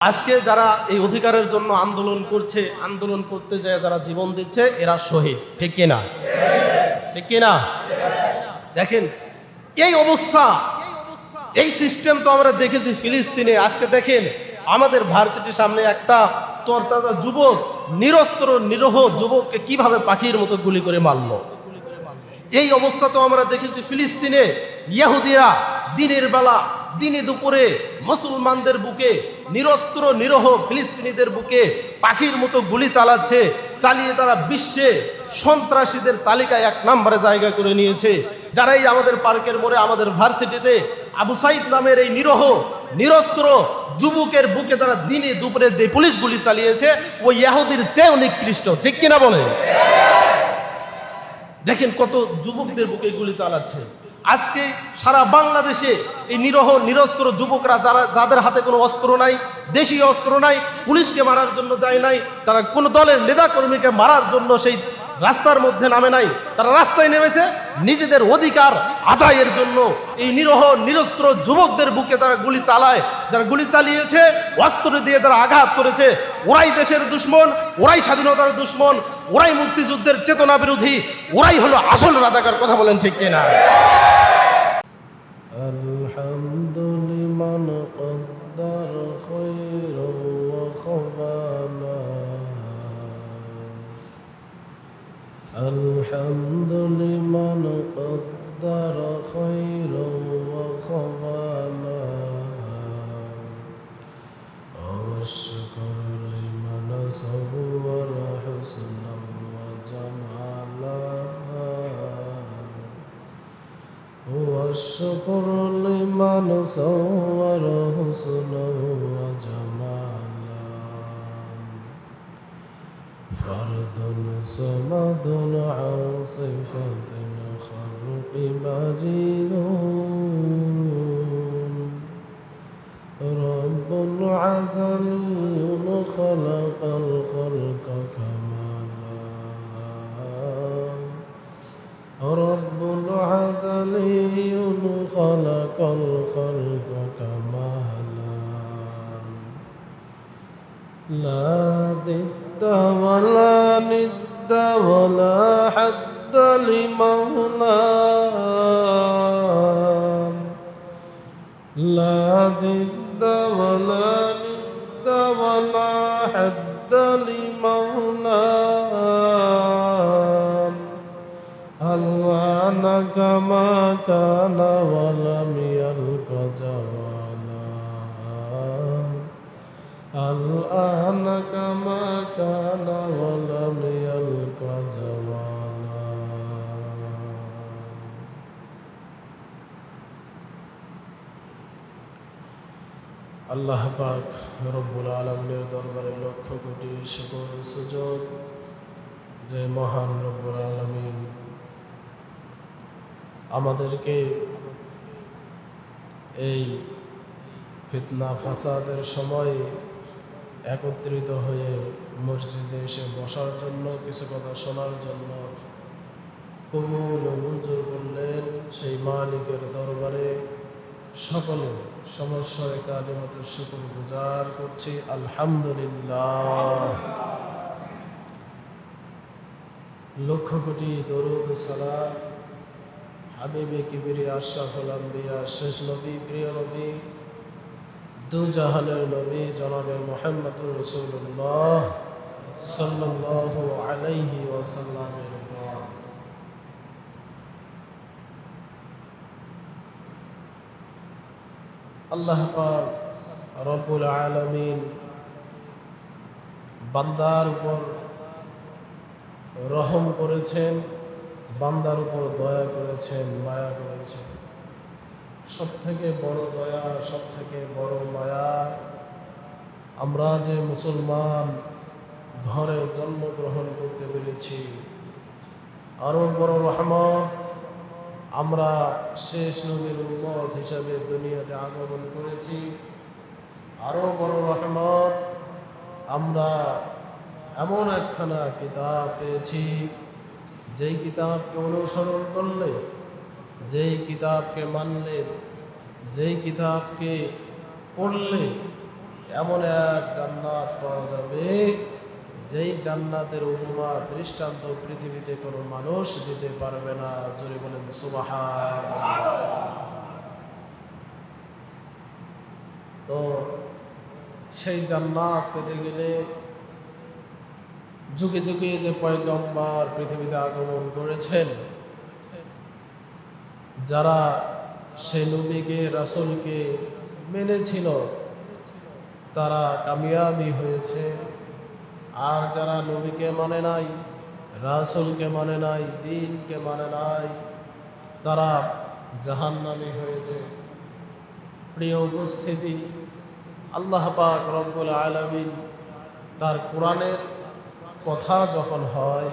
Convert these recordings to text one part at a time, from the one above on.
আজকে যারা এই অধিকারের জন্য আন্দোলন করছে, আন্দোলন করতে যায় যারা জীবন দিচ্ছে, এরা শহীদ। ঠিক কিনা? ঠিক কিনা? দেখেন এই অবস্থা, এই সিস্টেম তো আমরা দেখেছি ফিলিস্তিনে। আজকে দেখেন আমাদের ভার্সিটির সামনে একটা তরতাজা যুবক, নিরস্ত্র নিরহ যুবককে কিভাবে পাখির মতো গুলি করে মারল। এই অবস্থা তো আমরা দেখেছি ফিলিস্তিনে। ইহুদিরা দিনের বেলা, দিনে দুপুরে মুসলমানদের বুকে, নিরস্ত্র নিরহ ফিলিস্তিনিদের বুকে পাখির মতো গুলি চালাচ্ছে। চালিয়ে তারা বিশ্বে সন্ত্রাসীদের তালিকায় 1 নম্বরে জায়গা করে নিয়েছে। যারাই আমাদের পার্কের মোড়ে, আমাদের ভার্সিটিতে আবু সাইদ নামের এই নিরহ নিরস্ত্র যুবকের বুকে তারা দিনে দুপুরে যে পুলিশ গুলি চালিয়েছে, ওই ইহুদির চেয়ে নিকৃষ্ট। ঠিক কিনা বলেন? দেখেন কত যুবকদের বুকে গুলি চালাচ্ছে। আজকে সারা বাংলাদেশে এই নিরহ নিরস্ত্র যুবকরা, যাদের হাতে কোনো অস্ত্র নাই, দেশীয় অস্ত্র নাই, পুলিশকে মারার জন্য যায় নাই, তারা কোনো দলের নেতা কর্মীকে মারার জন্য সেই রাস্তার মধ্যে নামে নাই, তারা রাস্তায় নেমেছে নিজেদের অধিকার আদায়ের জন্য। এই নিরহ নিরস্ত্র যুবকদের বুকে যারা গুলি চালায়, যারা গুলি চালিয়েছে, অস্ত্র দিয়ে যারা আঘাত করেছে, ওরাই দেশের দুশ্মন, ওরাই স্বাধীনতার দুশ্মন, ওরাই মুক্তিযুদ্ধের চেতনা বিরোধী, ওরাই হলো আসল রাজাকার। কথা বলেন ঠিক কিনা? আলহামদুলিমান কদ্দার খায়রা ওয়া খাবানা আলহামদুলিমান কদ্দার খায়রা ওয়া খাবানা ওয়াশকুর লিমান সাওয়ারা হুসনান ওয়া জামালা والشكر لمن صور حسنه وجمالا فرد صمد عن صفة الخلق مجيد رب عدلي خلق الخلق كمالا رب عدلي خلق الخلق كمالا لا ضد ولا ند ولا حد لمولاه لا ضد ولا ند ولا حد لمولاه الآن كما كان ولم يلق زوالا الآن كما كان ولم يلق زوالا আল্লাহ পাক রব্বুল আলামিনের দরবারে লক্ষ কোটি শুকর সুজুদ যে মহান রব্বুল আলামিন আমাদেরকে এই ফিতনা ফাসাদের সময় একত্রিত হয়ে মসজিদে এসে বসার জন্য, কিছু কথা শোনার জন্য কবুল ও মঞ্জুর করলেন। সেই মালিকের দরবারে সকলে সমস্যায় কালিমাতুর শুকর গুজার করছি, আলহামদুলিল্লাহ। লক্ষ কোটি দরুদ ও সালাম হাবিবে কিবরিয়া আশরাফুল আম্বিয়া, শেষ নবী, প্রিয় নবী, দু জাহানের নবী জনাবে মুহাম্মদুর রাসূলুল্লাহ সাল্লাল্লাহু আলাইহি ওয়াসাল্লামের উপর। আল্লাহ পাক রব্বুল আলামিন বান্দার উপর রহম করেছেন, বান্দার উপর দয়া করেছেন, মায়া করেছেন। সব থেকে বড় দয়া, সব থেকে বড় মায়া, আমরা যে মুসলমান ঘরে জন্মগ্রহণ করতে পেরেছি। আরো বড় রহমত, আমরা শেষ নবীর উম্মত হিসাবে দুনিয়াতে আগমন করেছি। আরো বড় রহমত, আমরা এমন একখানা কিতাব পেয়েছি, যেই কিতাবকে অনুসরণ করলে, যেই কিতাবকে মানলে, যেই কিতাবকে পড়লে এমন এক জান্নাত পাওয়া যাবে যেই জান্নাতের উপমা দৃষ্টান্ত পৃথিবীতে কোনো মানুষ দিতে পারবে না। জোরে বলেন সুবহানাল্লাহ। তো সেই জান্নাত পেতে গেলে যুগে যুগে যে পয়গম্বর পৃথিবীতে আগমন করেছেন, যারা সেই নবীকে রাসূলকে মেনেছিল তারা কামিয়াবি হয়েছে, আর যারা নবীকে মানে নাই, রাসূলকে মানে নাই, দ্বীনকে মানে নাই, তারা জাহান্নামী হয়েছে। প্রিয় উপস্থিতি, আল্লাহ পাক রব্বুল আলামিন তার কোরআনের কথা যখন হয়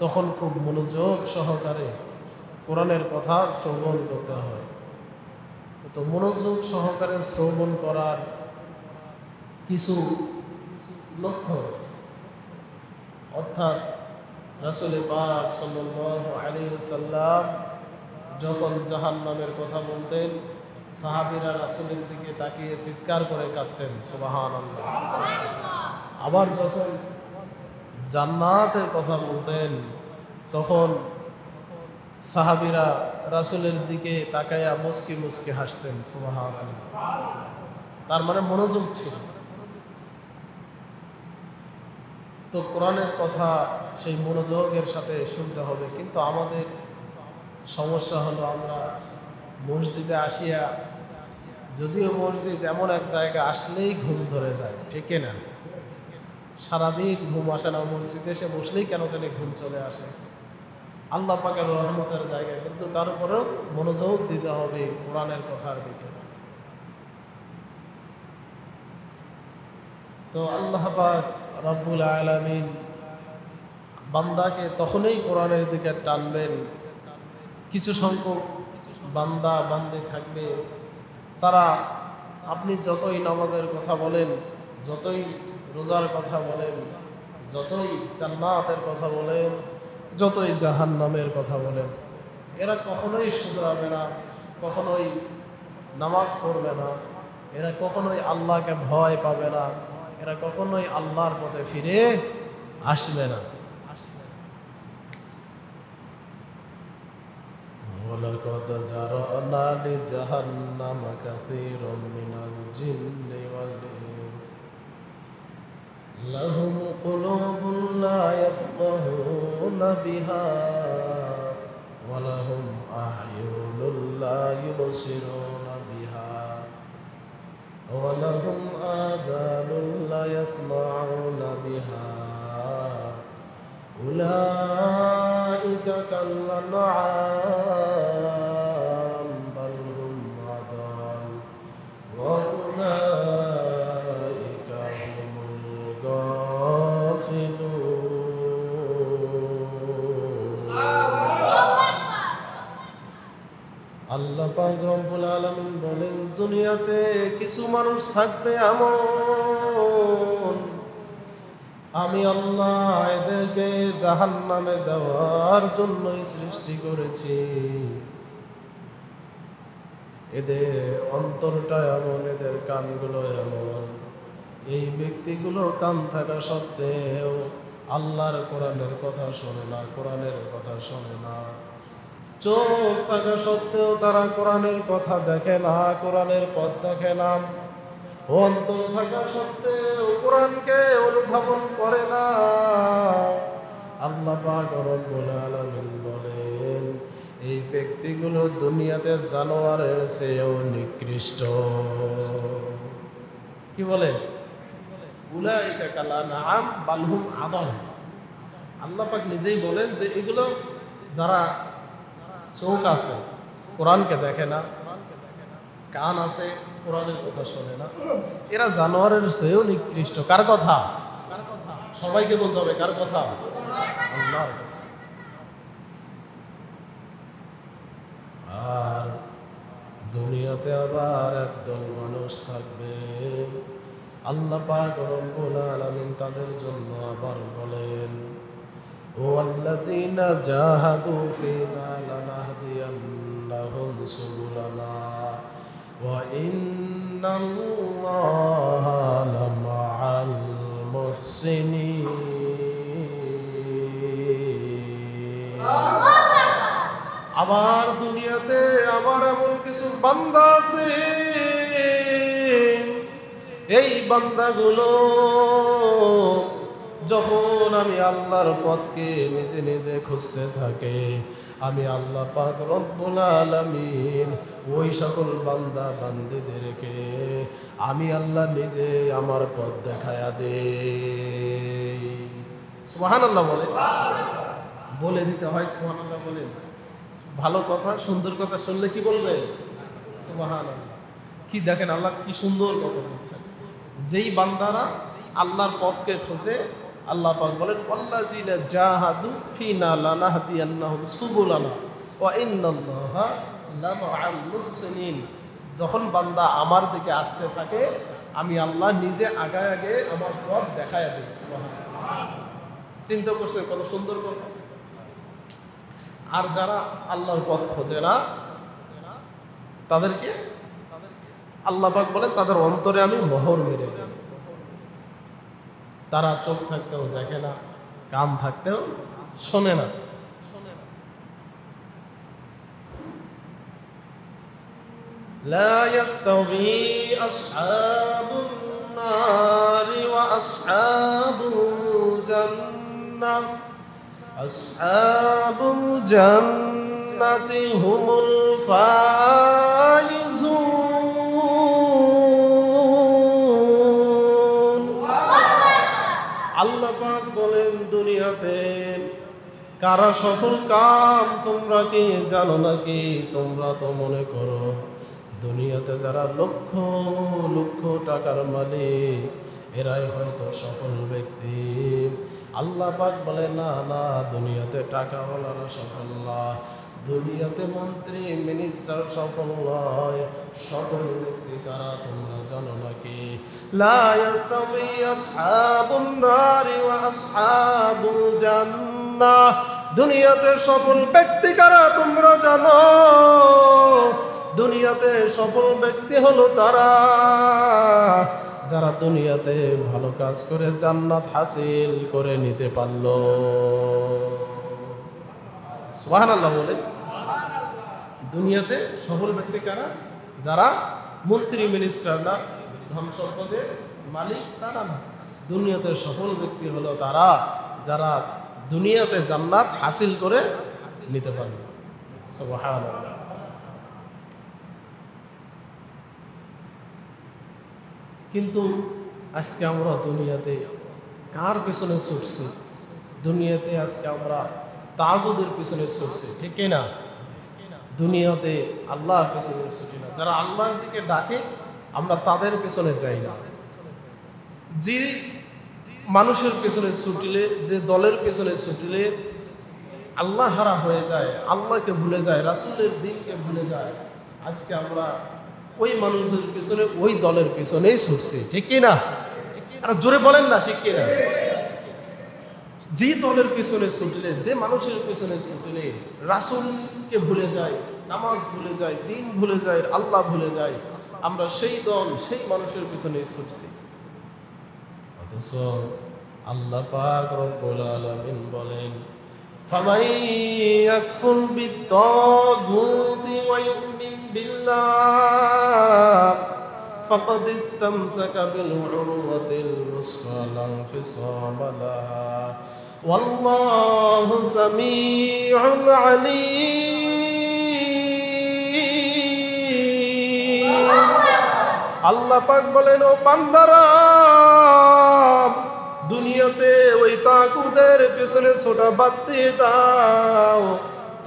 তখন খুব মনোযোগ সহকারে কোরআনের কথা শ্রবণ করতে হয়। তো মনোযোগ সহকারে শ্রবণ করার কিছু লক্ষ্য, অর্থাৎ রাসূল পাক সাল্লাল্লাহু আলাইহি ওয়াসাল্লাম যখন জাহান্নামের কথা বলতেন, সাহাবীরা রাসূলের দিকে তাকিয়ে চিৎকার করে কাঁদতেন সুবহানাল্লাহ। আবার যখন জান্নাতের কথা বলতেন তখন সাহাবীরা রাসূলের দিকে তাকায়া মুস্কি মুস্কি হাসতেন সুবহানাল্লাহ। তার মানে মনোযোগ ছিল। তো কোরআনের কথা সেই মনোযোগের সাথে শুনতে হবে। কিন্তু আমাদের সমস্যা হলো আমরা মসজিদে আসিয়া, যদিও মসজিদ এমন এক জায়গা আসলেই ঘুম ধরে যায়, ঠিক না? সারাদিন ঘুম আসে না, মসজিদে এসে বসলেই কেন জানি ঘুম চলে আসে। আল্লাহ পাকের রহমতের জায়গায়, কিন্তু তার উপরেও মনোযোগ দিতে হবে কোরআনের কথার দিকে। তো আল্লাহ পাক রব্বুল আলামিন বান্দাকে তখনই কোরআনের দিকে টানবেন, কিছু সংখ্যক বান্দা বান্দি থাকবে, তারা আপনি যতই নামাজের কথা বলেন, যতই রোজার কথা বলেন, যতই জান্নাতের কথা বলেন, যতই জাহান্নামের কথা বলেন, এরা কখনোই শুধরাবে না, কখনোই নামাজ পড়বে না, এরা কখনোই আল্লাহকে ভয় পাবে না, এরা কখনোই আল্লাহর পথে ফিরে আসবে না। وَلَقَدْ ذَرَأْنَا لِجَهَنَّمَ كَثِيرًا مِنَ الْجِنِّ وَالْإِنسِ لَهُمْ قُلُوبٌ لَّا يَفْقَهُونَ بِهَا وَلَهُمْ أَعْيُنٌ لَّا يُبْصِرُونَ بِهَا وَلَهُمْ آذَانٌ لَّا يَسْمَعُونَ بِهَا أُولَٰئِكَ كَالْأَنْعَامِ بَلْ هُمْ أَضَلُّ وَأُولَٰئِكَ هُمُ الْغَافِلُونَ। আল্লাহ পাক রব্বুল আলামিন বলেন, দুনিয়াতে কিছু মানুষ থাকবে এমন, আমি আল্লাহ এদেরকে জাহান্নামে দেওয়ার জন্যই সৃষ্টি করেছি। এদের অন্তরটা এমন, এদের কানগুলো এমন, এই ব্যক্তিগুলো কান থাকা সত্ত্বেও আল্লাহর কোরআনের কথা শোনে না, কোরআনের কথা শোনে না। চোখ থাকা সত্ত্বেও তারা কোরআনের কথা দেখে না, কোরআনের পথ দেখে না। অন্তর থাকা সত্ত্বেও কোরআনকে অনুধাবন করে না। আল্লাহ পাক রব্বুল আলামিন বলেন, এই ব্যক্তিগুলো দুনিয়াতে জানোয়ারের চেয়েও নিকৃষ্ট। কি বলেন? উলাইকা কাল আনআম বাল হুম আদল। আল্লাহ পাক নিজেই বলেন যে এগুলো যারা চোখ আছে কোরআনকে দেখে না, কান আছে কোরআনের কথা শোনে না, এরা জানোয়ারের চেয়েও নিকৃষ্ট। কার কথা? সবাইকে বলতে হবে কার কথা? আল্লাহর কথা। আর দুনিয়াতে আবার একদল মানুষ থাকবে, আল্লাহ পাক রব্বুল আলামিন তাদের জন্য আবার বলেন, ওয়াল্লাযীনা জাহাদু ফীনা লানাহদিয়ান্নাহুম সুবুলানা ওয়া ইন্না ইন্নাল্লাহা লামাআল মুহসিনিন। আবার দুনিয়াতে আমার এমন কিছু বান্দা আছে, এই বান্দাগুলো যখন আমি আল্লাহর পথকে নিজে নিজে খুঁজতে থাকে, আমি আল্লাহ পাক রব্বুল আলামিন ওই সকল বান্দা বান্দীদেরকে আমি আল্লাহ নিজে আমার পথ দেখায়া দেই। সুবহানাল্লাহ বলে দিতে হয়। সুবহানাল্লাহ বলেন। ভালো কথা, সুন্দর কথা শুনলে কি বলবে? সুবহানাল্লাহ। কি দেখেন আল্লাহ কি সুন্দর কথা বলছেন। যেই বান্দারা আল্লাহর পথকে খোঁজে, আল্লাহ পাক বলেন ওয়াল্লাযিনা জাহাদু ফিনা লানাহদিয়ান্নাহুম সুবুলানা ওয়া ইন্নাল্লাহা লামাআল মুহসিনিন। যখন বান্দা আমার দিকে আসতে থাকে, আমি আল্লাহ নিজে আগায় আগে আমার পথ দেখায়া দিই। সুবহানাল্লাহ। চিন্তা করছে কত সুন্দর কথা। আর যারা আল্লাহর পথ খোঁজে না, তাদেরকে আল্লাহ পাক বলেন তাদের অন্তরে আমি মোহর মেরে দেব। তারা চোখ থাকতেও দেখে না, কান থাকতেও শোনে না। লা ইয়াস্তাওয়ি আসহাবুন নারি ওয়া আসহাবুল জান্নাহ আসহাবুল জান্নাতি হুমুল ফাইজুন। আল্লাহ পাক বলেন দুনিয়াতে কারা সফল কাম তোমরা কি জানো নাকি? তোমরা তো মনে করো দুনিয়াতে যারা লক্ষ লক্ষ টাকার মালিক এরাই হয়তো সফল ব্যক্তি। আল্লাহ পাক বলে না না, দুনিয়াতে টাকাওয়ালারা সফল না, দুনিয়াতে মন্ত্রী মিনিস্টার সফল নয়। সফল ব্যক্তি কারা তোমরা জানো নাকি? লা ইয়াস্তাওয়ি আসহাবুন নারি ওয়া আসহাবুল জান্নাহ। দুনিয়াতে সফল ব্যক্তি কারা তোমরা জানো? দুনিয়াতে সফল ব্যক্তি হলো তারা যারা দুনিয়াতে ভালো কাজ করে জান্নাত হাসিল করে নিতে পারলো। সুবহানাল্লাহ বলেন। দুনিয়াতে সফল ব্যক্তি কারা? যারা মন্ত্রী মিনিস্টার না, ধন সম্পদের মালিক তারা না। দুনিয়াতে সফল ব্যক্তি হলো তারা যারা দুনিয়াতে জান্নাত হাসিল করে নিতে পারলো। সুবহানাল্লাহ। কিন্তু আজকে আমরা দুনিয়াতে কার পেছনে ছুটছি? দুনিয়াতে আজকে আমরা তাগুদের পেছনে ছুটছি, ঠিক না? দুনিয়াতে আল্লাহর পেছনে ছুটি না। যারা আল্লাহর দিকে ডাকে আমরা তাদের পেছনে যাই না। যে মানুষের পেছনে ছুটিলে, যে দলের পেছনে ছুটিলে আল্লাহ হারা হয়ে যায়, আল্লাহকে ভুলে যায়, রাসূলের দিনকে ভুলে যায়, আজকে আমরা ওই মানুষদের পিছনে, ওই দলের পিছনেই ছুটছি, ঠিক না? আর জোরে বলেন না, ঠিক কিনা? যে দলের পিছনে ছুটলে, যে মানুষের পিছনে ছুটলে রাসূলকে ভুলে যায়, নামাজ ভুলে যায়, দিন ভুলে যায়, আল্লাহ ভুলে যায়, আমরা সেই দল, সেই মানুষের পিছনেই ছুটছি। অথচ আল্লাহ পাক রব্বুল আলামিন বলেন ফামান ইয়াকফুর বিত-তাগুতি ওয়া ইউমিন বিল্লাহ ফাকাদ ইসতামসাকা বিল উরওয়াতিল উসকা লা ইনফিসামা লাহা ওয়াল্লাহু সামিউন আলীম। আল্লাহ পাক বলেন ও বান্দারা, দুনিয়াতে ওই তাগুদের পেছনে ছোটা বাদ দিয়ে দাও,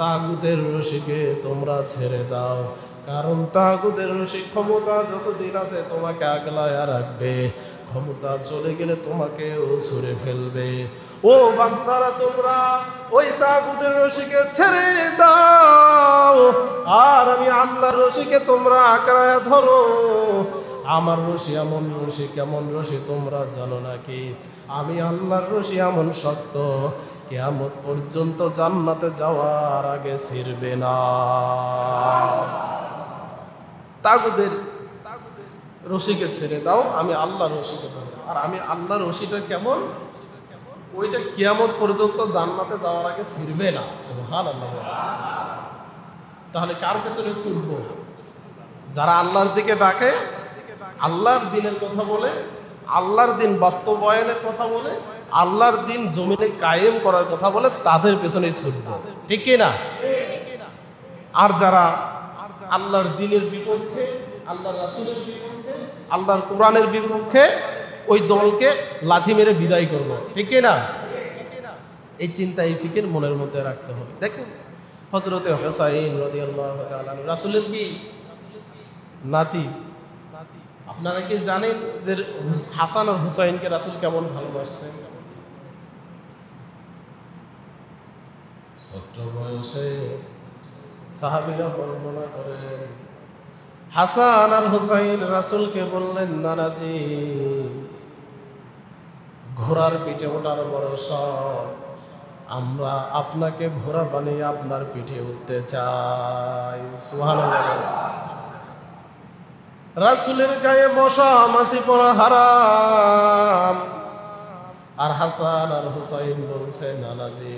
তাগুদের রশিকে তোমরা ছেড়ে দাও। কারণ তাগুদের রশি ক্ষমতা যতদিন আছে তোমাকে আগলায় রাখবে, ক্ষমতা চলে গেলে তোমাকেও ছুঁড়ে ফেলবে। ও বান্দারা, তোমরা ওই তাগুদের রশিকে ছেড়ে দাও, আর আমি আল্লাহর রশিকে তোমরা আঁকড়ায় ধরো। আমার রশি এমন রশি, কেমন রশি তোমরা জানো নাকি? আমি আল্লাহর রশি এমন শক্ত, কিয়ামত পর্যন্ত জান্নাতে যাওয়ার আগে ছিড়বে না। তাগুদের রশিকে ছেড়ে দাও, আমি আল্লাহ রশিকে দেবো। আর আমি আল্লাহ রশিটা কেমন, ওইটা কিয়ামত পর্যন্ত জান্নাতে যাওয়ার আগে ছিড়বে না। সুবহানাল্লাহ। তাহলে কার পেছনে ছুটবো? যারা আল্লাহর দিকে ডাকে, আল্লাহর দিনের কথা বলে, আল্লাহর দিন বাস্তবায়নের কথা বলে, আল্লাহর দিন জমিনে কায়েম করার কথা বলে, তাদের পেছনেই ছুটবো, ঠিক কি না? আর যারা আল্লাহর দিনের বিপক্ষে, আল্লাহর রাসূলের বিপক্ষে, আল্লাহর কোরআনের বিপক্ষে, ওই দলকে লাথি মেরে বিদায় করব, ঠিক কি না? এই চিন্তা, এই ফিকির মনের মধ্যে রাখতে হবে। দেখুন হযরতে হুসাইন রাদিয়াল্লাহু তাআলা রাসূলের কি নাতি। আপনারা কি জানেন যে হাসান আর হুসাইনকে রাসূল কেমন ভালোবাসতেন? ছোট্ট বয়সে সাহাবীরা বর্ণনা করেন, হাসান আর হুসাইন রাসূলকে বললেন, নানাজি ঘোড়ার পিঠে ওঠার বড় শখ, আমরা আপনাকে ঘোড়া বানিয়ে আপনার পিঠে উঠতে চাই। সুবহানাল্লাহ। রাসূলের গায়ে মশা মাছি পড়া হারাম, আর হাসান আর হুসাইন বলছে, নানাজি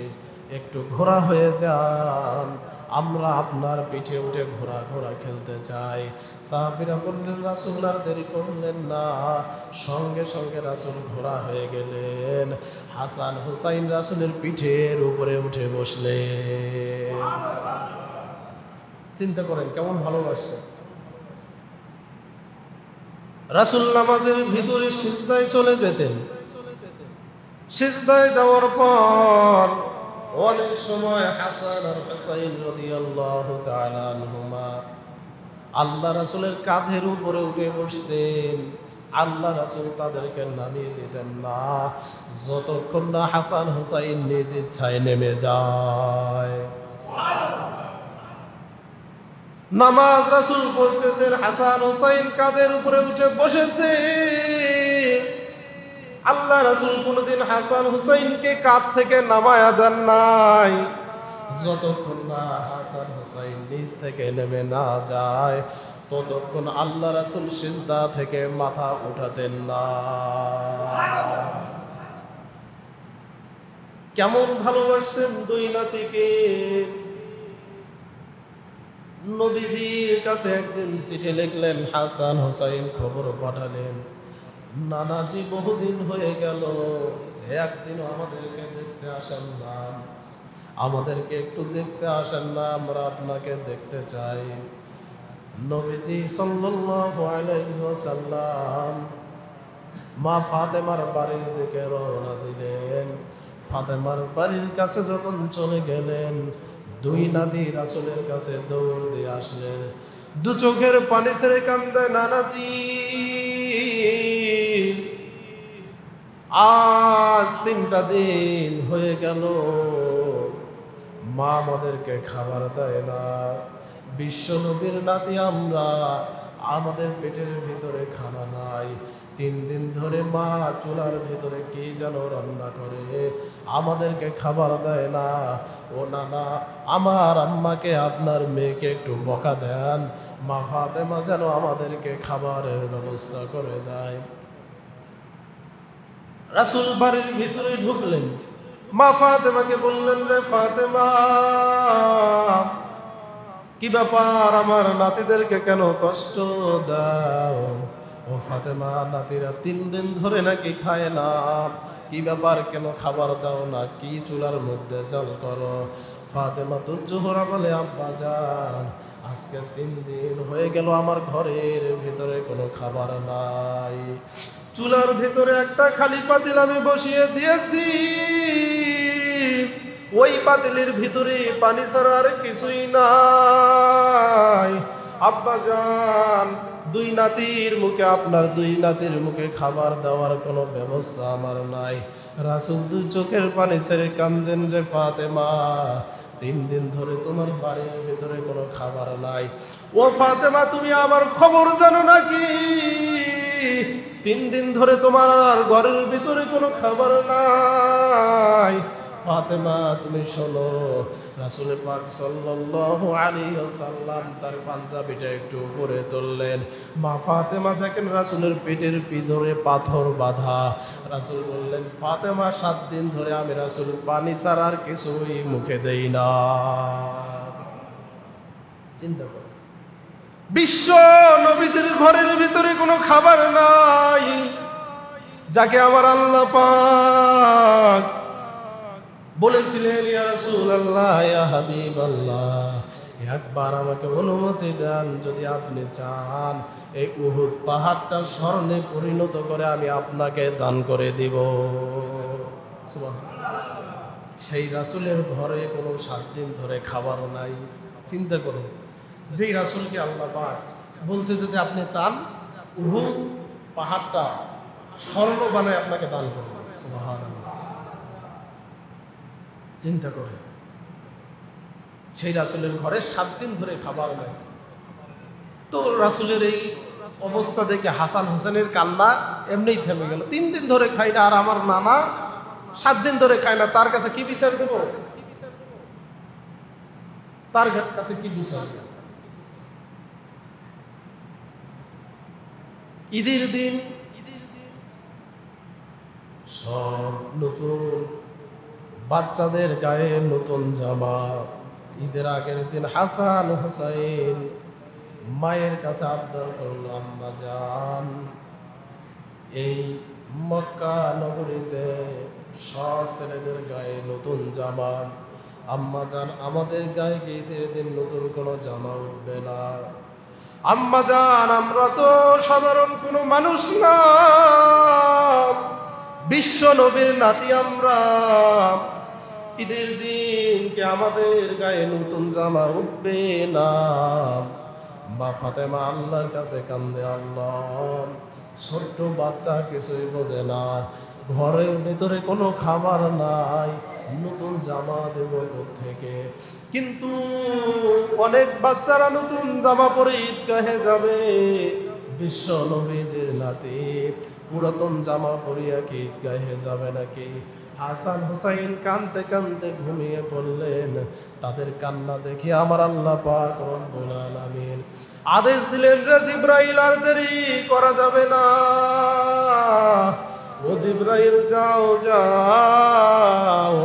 একটু ঘোড়া হয়ে যান, আমরা আপনার পিঠে উঠে ঘোড়া ঘোড়া খেলতে চাই। সাহাবীরা বললেন, রাসূল আর দেরি করলেন না, সঙ্গে সঙ্গে রাসূল ঘোড়া হয়ে গেলেন। হাসান হুসাইন রাসূলের পিঠের উপরে উঠে বসলেন। চিন্তা করেন কেমন ভালোবাসতেন। রাসূল নামাজের ভিতরে সিজদায় চলে যেতেন। সিজদায় যাওয়ার পর অনেক সময় হাসান আর হুসাইন রাদিয়াল্লাহু তাআলা আনহুমা আল্লাহ রাসূলের কাঁধের উপরে উঠে বসতেন। আল্লাহ রাসূল তাদেরকে নামিয়ে দিতেন না, যতক্ষণ না হাসান হুসাইন নিজ ইচ্ছায় নেমে যায়। নামাজ রাসূল পড়তেছেন, হাসান হুসাইন কাঁধের উপরে উঠে বসেছে। আল্লাহ রাসূল কোনদিন হাসান হুসাইনকে কাঁধ থেকে নামায়া দেন নাই। যতক্ষণ না হাসান হুসাইন নিজ থেকে নেমে না যায়, ততক্ষণ আল্লাহ রাসূল সিজদা থেকে মাথা উঠাতেন না। কেমন ভালোবাসতেন দুই নাতিকে। নবীজির কাছে একদিন চিঠি লিখলেন, হাসান হুসাইন খবর পাঠালেন, নানাজি বহুদিন হয়ে গেল, একদিনও আমাদেরকে দেখতে আসেন না, আমাদেরকে একটু দেখতে আসেন না, আমরা আপনাকে দেখতে চাই। নবীজি সাল্লাল্লাহু আলাইহি ওয়াসাল্লাম মা ফাতেমার বাড়ির দিকে রওনা দিলেন। ফাতেমার বাড়ির কাছে যখন চলে গেলেন, দুই নাতি রাসূলের কাছে দৌড় দিয়ে আসলেন, দু চোখের পানি ছেড়ে কান্দে, নানাজি আজ 3টা দিন হয়ে গেল, মা আমাদেরকে খাবার দেয় না, বিশ্ব নবীর নাতি আমরা, আমাদের পেটের ভিতরে খানা নাই, 3 দিন ধরে মা চুলার ভিতরে কি যেন রান্না করে, আমাদেরকে খাবার দেয় না। ও নানা, আমার আম্মাকে, আপনার মেয়েকে একটু বকা দেন, মা ফাতেমা যেন আমাদেরকে খাবারের ব্যবস্থা করে দেয়। রাসূল বাড়ির ভিতরে ঢুকলেন, মা ফাতেমাকে বললেন, রে ফাতেমা, কি ব্যাপার, আমার নাতিদেরকে কেন কষ্ট দাও? ও ফাতেমা, নাতিরা 3 দিন ধরে নাকি খায় না, কি ব্যাপার, কেন খাবার দাও না, কি চুলার মধ্যে জল করো? ফাতেমা তো জোহরা বলে, আব্বা জান, আজকে 3 দিন হয়ে গেল আমার ঘরের ভিতরে কোনো খাবার নাই, চুলার ভিতরে একটা খালি পাতিল আমি বসিয়ে দিয়েছি, ওই পাতিলের ভিতরে পানি ছাড়া আর কিছুই নাই। আব্বা জান, 2 নাতির মুখে, আপনার 2 নাতির মুখে খাবার দেওয়ার কোনো ব্যবস্থা আমার নাই। রাসূল 2 চোখের পানি ছেড়ে কান্দেন, রে ফাতেমা, 3 দিন ধরে তোমার বাড়ির ভিতরে কোনো খাবার নাই। ও ফাতেমা, তুমি আমার খবর জানো নাকি? 3 দিন ধরে তোমার ঘরের ভিতরে কোনো খাবার নাই। ফাতেমা তুমি শোনো, রাসূল পাক সাল্লাল্লাহু আলাইহি ওয়াসাল্লাম তার পাঞ্জাবিটা একটু উপরে তুললেন। মা ফাতেমা দেখেন রাসূলের পেটের ভিতরে পাথর বাঁধা। রাসূল বললেন, ফাতেমা 7 দিন ধরে আমি রাসূল পানি ছাড়া আর কিছুই মুখে দেই না। চিন্তা করো, বিশ্ব নবীজির ঘরের ভিতরে কোনো খাবার নাই, যাকে আমার আল্লাহ পাক বলেছিলেন, ইয়া রাসূলুল্লাহ, ইয়া হাবিবাল্লাহ, একবার আমাকে অনুমতি দেন, যদি আপনি চান এই উহুদ পাহাড়টা স্বর্ণে পরিণত করে আমি আপনাকে দান করে দিব। সুবহানাল্লাহ। সেই রাসূলের ঘরে কোনো 7 দিন ধরে খাবার নাই। চিন্তা করুন, যেই রাসূলকে আল্লাহ পাক বলছে যদি আপনি চান উহুদ পাহাড়টা স্বর্ণ বানায় আপনাকে দান করব। সুবহানাল্লাহ। চিন্তা করে, সেই রাসূলের ঘরে 7 দিন ধরে খাবার নাই। তো রাসূলের এই অবস্থা দেখে হাসান হোসেনের কান্না এমনিই থেমে গেল। 3 দিন ধরে খাই না, আর আমার নানা 7 দিন ধরে খায় না, তার কাছে কি বিচার দেব? তার কাছে কি বিচার দেব? ঈদের দিন সব নতুন, বাচ্চাদের গায়ে নতুন জামা। ঈদের আগের দিন হাসান হুসাইন মায়ের কাছে আবদার করল, আম্মা জান, এই মক্কা নগরীতে সব ছেলেদের গায়ে নতুন জামা, আম্মা জান আমাদের গায়ে কি ঈদের দিন নতুন কোনো জামা উঠবে না? আম্মা জান, আমরা তো সাধারণ কোনো মানুষ না, বিশ্ব নবীর নাতি আমরা, ঈদের দিন কি আমাদের গায়ে নতুন জামা উঠবে না? মা ফাতেমা আল্লাহর কাছে কান্দে, আল্লাহ, ছোট্ট বাচ্চা কিছুই বোঝে না, ঘরের ভেতরে কোনো খাবার নাই, নতুন জামা দেব থেকে? কিন্তু অনেক বাচ্চারা নতুন জামা পরে ঈদগাহে যাবে, বিশ্ব নবীজির নাতি পুরাতন জামা পরিয়া কি ঈদগাহে যাবে নাকি? হাসান হুসাইন কাঁদতে কাঁদতে ঘুমিয়ে পড়লেন। তাদের কান্না দেখে আমার আল্লাহ পাক রব্বুল আলামিন আদেশ দিলেন, রে জিবরাইল, আর দেরি করা যাবে না, ও জিবরাইল যাও যাও,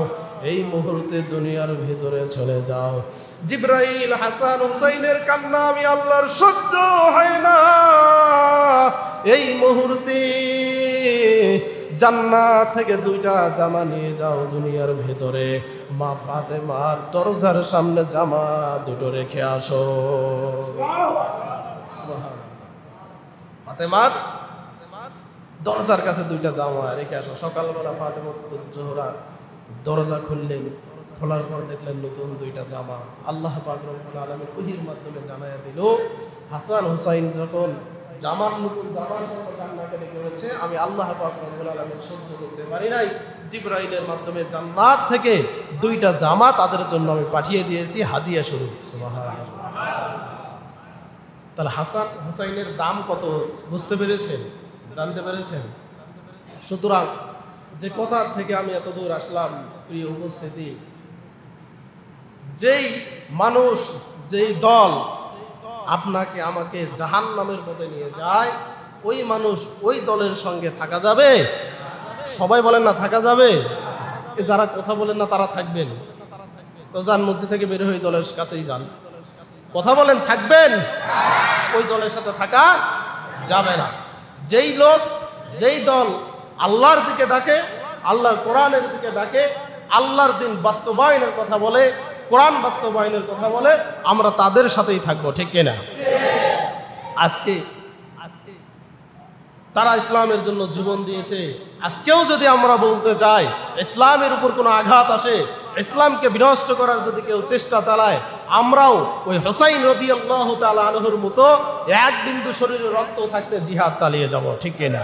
এই মুহূর্তে দুনিয়ার ভিতরে চলে যাও। জিবরাইল হাসান হুসাইনের কান্না আমি আল্লাহর সহ্য হয় না, এই মুহূর্তে জান্নাত থেকে 2টা জামা নিয়ে যাও দুনিয়ার ভেতরে, মা ফাতেমার দরজার সামনে জামা 2টো রেখে আসো। ফাতেমার দরজার কাছে 2টা জামা রেখে আসো। সকালবেলা ফাতেমা জোহরা দরজা খুললেন, খোলার পর দেখলেন নতুন 2টা জামা। আল্লাহ পাক রব্বুল আলামিন ওহীর মাধ্যমে জানায়া দিল, হাসান হুসাইন যখন জামার নতুন জামার জন্য কান্নাকাটি করেছে, আমি আল্লাহ পাক রব্বুল আলামিন সহ্য করতে পারি নাই, জিবরাইলের মাধ্যমে জান্নাত থেকে 2টা জামা তাদের জন্য আমি পাঠিয়ে দিয়েছি হাদিয়া স্বরূপ। সুবহানাল্লাহ। তাহলে হাসান হুসাইনের দাম কত বুঝতে পেরেছেন, জানতে পেরেছেন? সুতরাং যে কথা থেকে আমি এত দূর আসলাম, প্রিয় উপস্থিতি, যেই মানুষ, যেই দল আপনাকে আমাকে জাহান্নামের পথে নিয়ে যায়, ওই মানুষ ওই দলের সঙ্গে থাকা যাবে? সবাই বলেন না থাকা যাবে? যারা কথা বলেন না তারা থাকবেন তো যান, মসজিদ থেকে বের হয়ে দলের কাছেই যান। কথা বলেন, থাকবেন? ওই দলের সাথে থাকা যাবে না। যেই লোক, যেই দল আল্লাহর দিকে ডাকে, আল্লাহর কোরআনের দিকে ডাকে, আল্লাহর দিন বাস্তবায়নের কথা বলে, কোরআন বাস্তবায়নের কথা বলে, আমরা তাদের সাথেই থাকবো, ঠিক কিনা? আজকে তারা ইসলামের জন্য জীবন দিয়েছে। আজকেও যদি আমরা বলতে চাই, ইসলামের উপর কোনো আঘাত আসে, ইসলামকে বিনষ্ট করার যদি কেউ চেষ্টা চালায়, আমরাও ওই হুসাইন রাদিয়াল্লাহু তাআলা আনহুর মতো 1 বিন্দু শরীরে রক্ত থাকতে জিহাদ চালিয়ে যাব, ঠিক কিনা?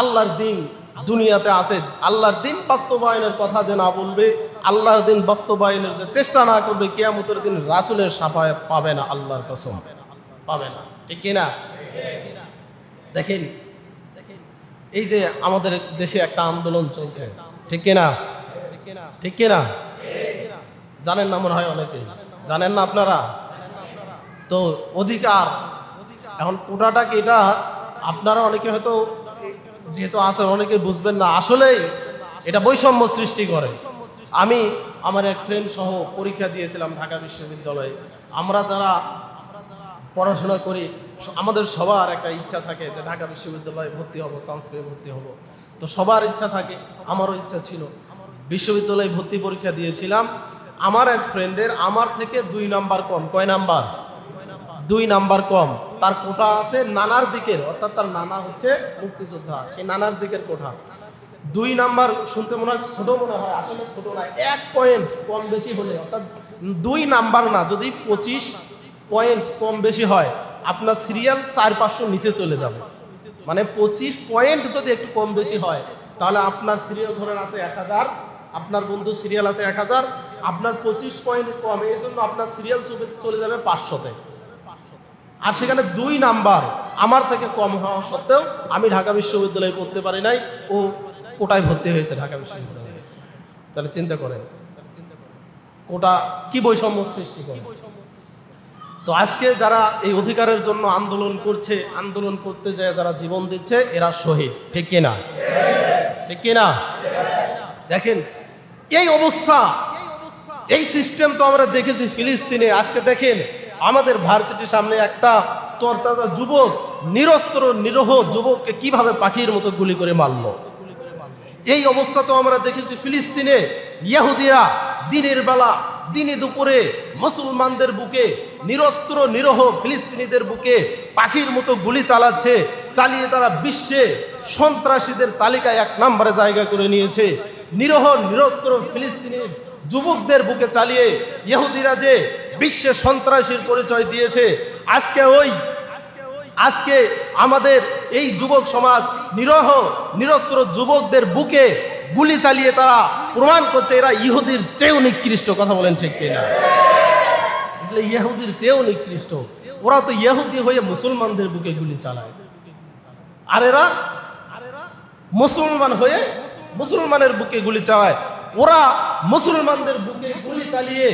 আল্লাহর দিন দুনিয়াতে আছে, আল্লাহর দিন বাস্তবায়নের কথা যে না বলবে, আল্লাহর দিন বাস্তবায়নের যে চেষ্টা না করবে, কিয়ামতের দিন রাসূলের শাফায়াত পাবে না, আল্লাহর কসম পাবে না, ঠিক কিনা? দেখেন, এই যে আমাদের দেশে একটা আন্দোলন চলছে, ঠিক কিনা? ঠিক কিনা? জানেন না মনে হয় অনেকেই, জানেন না আপনারা? তো অধিকার এখন কোটাটা কি, এটা আপনারা অনেকে হয়তো যেহেতু আছেন অনেকে বুঝবেন না, আসলেই এটা বৈষম্য সৃষ্টি করে। আমি আমার এক ফ্রেন্ড সহ পরীক্ষা দিয়েছিলাম ঢাকা বিশ্ববিদ্যালয়ে। আমরা যারা পড়াশোনা করি আমাদের সবার একটা ইচ্ছা থাকে যে ঢাকা বিশ্ববিদ্যালয়ে ভর্তি হব, চান্স পেয়ে ভর্তি হব। তো সবার ইচ্ছা থাকে, আমারও ইচ্ছা ছিল। বিশ্ববিদ্যালয়ে ভর্তি পরীক্ষা দিয়েছিলাম। আমার এক ফ্রেন্ডের আমার থেকে 2 নাম্বার কম। কয় নাম্বার? 2 নাম্বার কম। তার কোটা আছে নানার দিকের, অর্থাৎ তার নানা হচ্ছে মুক্তিযোদ্ধা, সেই নানার দিকের কোটা। 2 নাম্বার শুনতে মনে হয় ছোট মনে হয়, আসলে ছোট না। 1 পয়েন্ট কম বেশি হলে, অর্থাৎ 2 নাম্বার না, যদি 25 পয়েন্ট কম বেশি হয় আপনার সিরিয়াল 4-500 নিচে চলে যাবে। মানে 25 পয়েন্ট যদি একটু কম বেশি হয় তাহলে আপনার সিরিয়াল ধরেন আছে 1000, আপনার বন্ধু সিরিয়াল আছে 1000, আপনার 25 পয়েন্ট কম, এই জন্য আপনার সিরিয়াল চলে যাবে 500-তে। আর সেখানে 2 নাম্বার আমার থেকে কম হওয়া সত্ত্বেও আমি ঢাকা বিশ্ববিদ্যালয়ে পড়তে পারি নাই, ও কোটায় ভর্তি হয়েছে ঢাকা বিশ্ববিদ্যালয়ে। তাহলে চিন্তা করেন কোটা কি বৈষম্য সৃষ্টি করে। তো আজকে যারা এই অধিকারের জন্য আন্দোলন করছে, আন্দোলন করতে যায় যারা জীবন দিচ্ছে, এরা শহীদ। ঠিক কিনা? ঠিক কিনা? দেখেন এই অবস্থা, এই সিস্টেম তো আমরা দেখেছি ফিলিস্তিনে। আজকে দেখেন আমাদের ভার্সিটির সামনে একটা তরতাজা যুবক, নিরস্ত্র নিরহ যুবককে কিভাবে পাখির মতো গুলি করে মারল। এই অবস্থা তো আমরা দেখেছি ফিলিস্তিনে। ইহুদিরা দিনের বেলা, দিনে দুপুরে মুসলমানদের বুকে, নিরস্ত্র নিরহ ফিলিস্তিনিদের বুকে পাখির মতো গুলি চালাচ্ছে, চালিয়ে তারা বিশ্বে সন্ত্রাসীদের তালিকায় 1 নম্বরে জায়গা করে নিয়েছে। নিরহ নিরস্ত্র ফিলিস্তিনি যুবকদের বুকে চালিয়ে ইহুদিরা যে বিশ্বে সন্ত্রাসীর পরিচয় দিয়েছে, আজকে আমাদের এই যুবক সমাজ নিরহ নিরস্ত্র যুবকদের বুকে গুলি চালিয়ে তারা প্রমাণ করছে এরা ইহুদির চেয়েও নিকৃষ্ট। কথা বলেন ঠিক কিনা? ইহুদির চেয়েও নিকৃষ্ট। ওরা তো ইহুদি হয়ে মুসলমানদের বুকে গুলি চালায়, আর এরা মুসলমান হয়ে মুসলমানের বুকে গুলি চালায়। ওরা মুসলমানদের বুকে গুলি চালিয়ে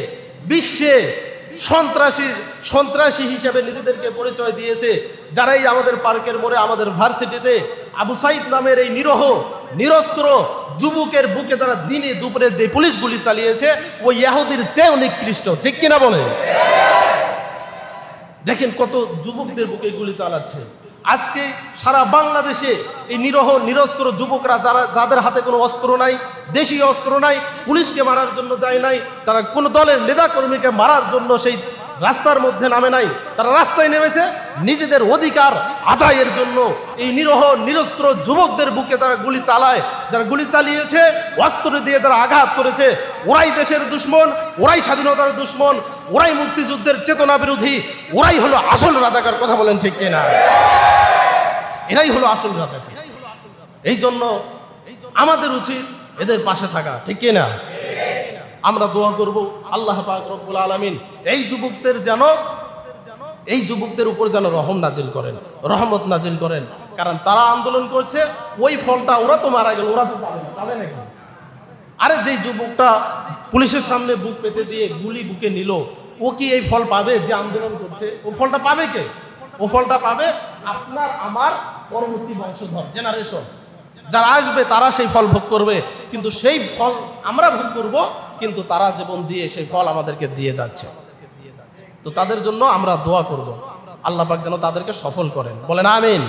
বিশ্বে সন্ত্রাসী হিসেবে নিজেদেরকে পরিচয় দিয়েছে। যারাই আমাদের পার্কের মোড়ে, আমাদের ভার্সিটিতে আবু সাইদ নামের এই নিরহ নিরস্ত্র যুবকের বুকে যারা দিনে দুপুরে যে পুলিশ গুলি চালিয়েছে, ওই ইহুদির চেয়েও নিকৃষ্ট। ঠিক কিনা বলে? দেখেন কত যুবকদের বুকে গুলি চালাচ্ছে। আজকে সারা বাংলাদেশে এই নিরহ নিরস্ত্র যুবকরা যাদের হাতে কোনো অস্ত্র নাই, দেশীয় অস্ত্র নাই, পুলিশকে মারার জন্য যায় নাই, তারা কোনো দলের নেতা কর্মীকে মারার জন্য সেই রাস্তার মধ্যে নামে নাই, তারা রাস্তায় নেমেছে নিজেদের অধিকার আদায়ের জন্য। এই নিরহ নিরস্ত্র যুবকদের বুকে যারা গুলি চালায়, যারা গুলি চালিয়েছে, অস্ত্র দিয়ে যারা আঘাত করেছে, ওরাই দেশের দুশ্মন, ওরাই স্বাধীনতার দুশ্মন, ওরাই মুক্তিযুদ্ধের চেতনা বিরোধী, ওরাই হলো আসল রাজাকার। কথা বলেন ঠিক কিনা? এরাই হলো আসল রাজাকার। এই জন্য আমাদের উচিত এদের পাশে থাকা। ঠিক কিনা? আমরা দোয়া করব আল্লাহ পাক রব্বুল আলামিন এই যুবকদের উপর যেন রহম নাজিল করেন, রহমত নাজিল করেন। কারণ তারা আন্দোলন করছে, ওই ফলটা ওরা তো মারা গেল, ওরা তো পাবে না, পাবে নাকি? আরে যেই যুবকটা পুলিশের সামনে বুক পেতে দিয়ে গুলি বুকে নিল, ও কি এই ফল পাবে? যে আন্দোলন করছে ও ফলটা পাবে কে? ও ফলটা পাবে আপনার আমার পরবর্তী বংশধর, জেনারেশন যারা আসবে, তারা সেই ফল ভোগ করবে। কিন্তু সেই ফল আমরা ভোগ করব, কিন্তু তারা জীবন দিয়ে সেই ফল আমাদেরকে দিয়ে যাচ্ছে। তো তাদের জন্য আমরা দোয়া করব, আল্লাহ পাক যেন তাদেরকে সফল করেন। বলেন আমিন।